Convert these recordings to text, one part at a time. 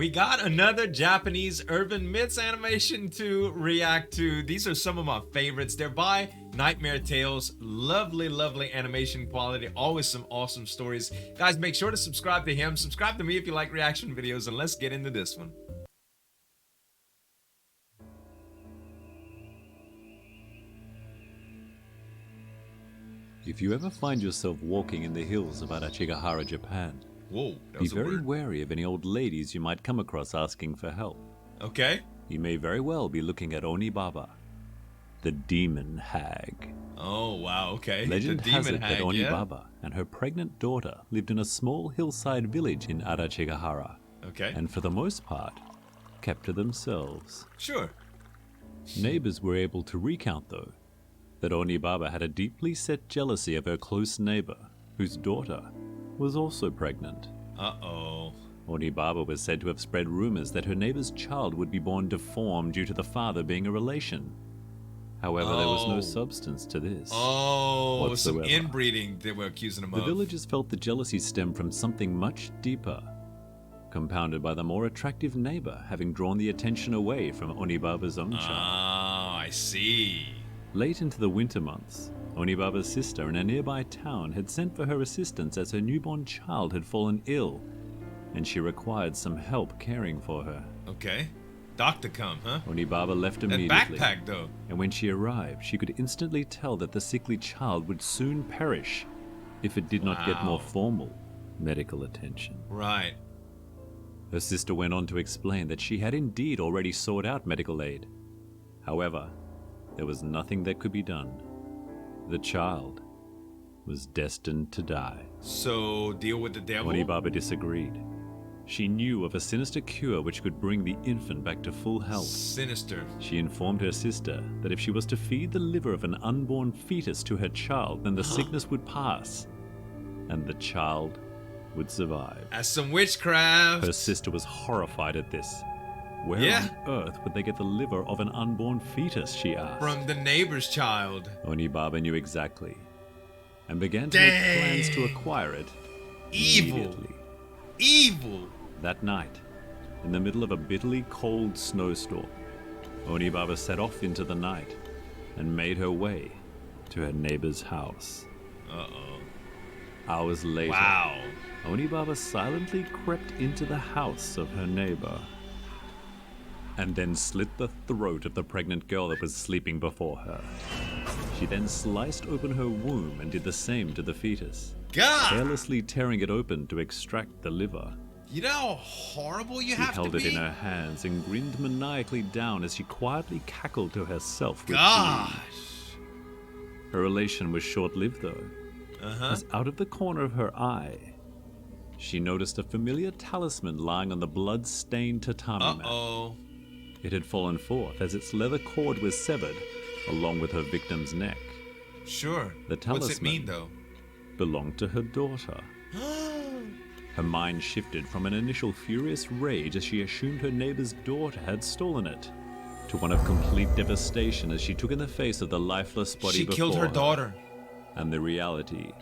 We got another Japanese urban myths animation to react to. These are some of my favorites. They're by Nightmare Tales. Lovely, lovely animation quality. Always some awesome stories. Guys, make sure to subscribe to him. Subscribe to me if you like reaction videos, and let's get into this one. If you ever find yourself walking in the hills of Adachigahara, Japan, Whoa, that be was a very word. wary of any old ladies you might come across asking for help. Okay. You may very well be looking at Oni-baba, the Demon Hag. Oh, wow, okay. Legend The has Demon it Hag, that yeah? Oni-baba and her pregnant daughter lived in a small hillside village in Adachigahara, Okay. and for the most part, kept to themselves. Sure. Neighbors were able to recount, though, that Oni-baba had a deeply set jealousy of her close neighbor, whose daughter was also pregnant. Uh-oh. Oni-baba was said to have spread rumors that her neighbor's child would be born deformed due to the father being a relation. However, there was no substance to this. Oh, whatsoever. some inbreeding they were accusing him The of. villagers felt the jealousy stemmed from something much deeper, compounded by the more attractive neighbor having drawn the attention away from Oni-baba's own child. Oh, I see. Late into the winter months, Oni-baba's sister in a nearby town had sent for her assistance as her newborn child had fallen ill, and she required some help caring for her. Okay. Doctor come, huh? Oni-baba left That immediately, backpack, though. and when she arrived, she could instantly tell that the sickly child would soon perish if it did not get more Wow. formal medical attention. Right. Her sister went on to explain that she had indeed already sought out medical aid. However, there was nothing that could be done. The child was destined to die. So, deal with the devil? Oni-baba disagreed. She knew of a sinister cure which could bring the infant back to full health. Sinister. She informed her sister that if she was to feed the liver of an unborn fetus to her child, then the sickness would pass, and the child would survive. That's some witchcraft. Her sister was horrified at this. Where Yeah. on earth would they get the liver of an unborn fetus, she asked. From the neighbor's child. Oni-baba knew exactly, and began to make plans to acquire it Evil. immediately. Evil. That night, in the middle of a bitterly cold snowstorm, Oni-baba set off into the night and made her way to her neighbor's house. Uh-oh. Hours later, Wow. Oni-baba silently crept into the house of her neighbor and then slit the throat of the pregnant girl that was sleeping before her. She then sliced open her womb and did the same to the fetus, God! carelessly tearing it open to extract the liver. You know how horrible you She have to held be? it in her hands and grinned maniacally down as she quietly cackled to herself with Gosh. glee. Her elation was short-lived, though, Uh-huh. as out of the corner of her eye, she noticed a familiar talisman lying on the blood-stained tatami mat. Uh-oh. It had fallen forth as its leather cord was severed, along with her victim's neck. Sure. The What's it mean, talisman though? belonged to her daughter. Her mind shifted from an initial furious rage as she assumed her neighbor's daughter had stolen it, to one of complete devastation as she took in the face of the lifeless body She before killed her daughter. and the reality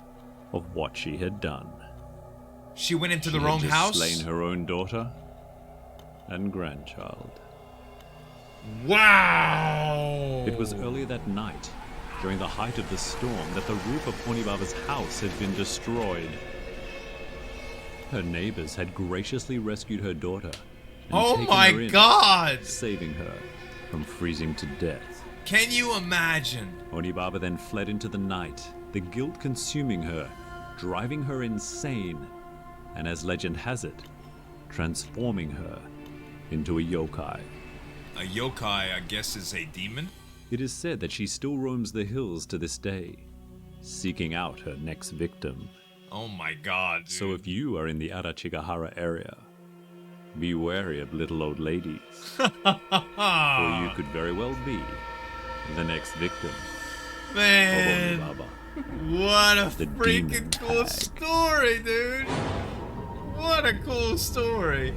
of what she had done. She went into the She wrong had just house? slain her own daughter and grandchild. Wow! It was earlier that night, during the height of the storm, that the roof of Oni-baba's house had been destroyed. Her neighbors had graciously rescued her daughter and Oh taken my her in, God! saving her from freezing to death. Can you imagine? Oni-baba then fled into the night, the guilt consuming her, driving her insane, and as legend has it, transforming her into a yokai. A yokai, I guess, is a demon? It is said that she still roams the hills to this day, seeking out her next victim. Oh my God, dude. So if you are in the Adachigahara area, be wary of little old ladies, or you could very well be the next victim Man, of Oni-baba. what a The freaking Demon cool Hag. story, dude! What a cool story!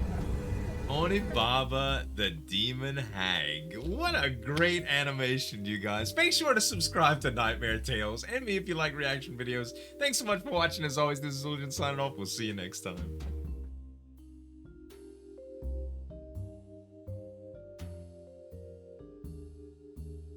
Oni-baba, the Demon Hag. What a great animation, you guys. Make sure to subscribe to Nightmare Tales and me if you like reaction videos. Thanks so much for watching. As always, this is Zueljin signing off. We'll see you next time.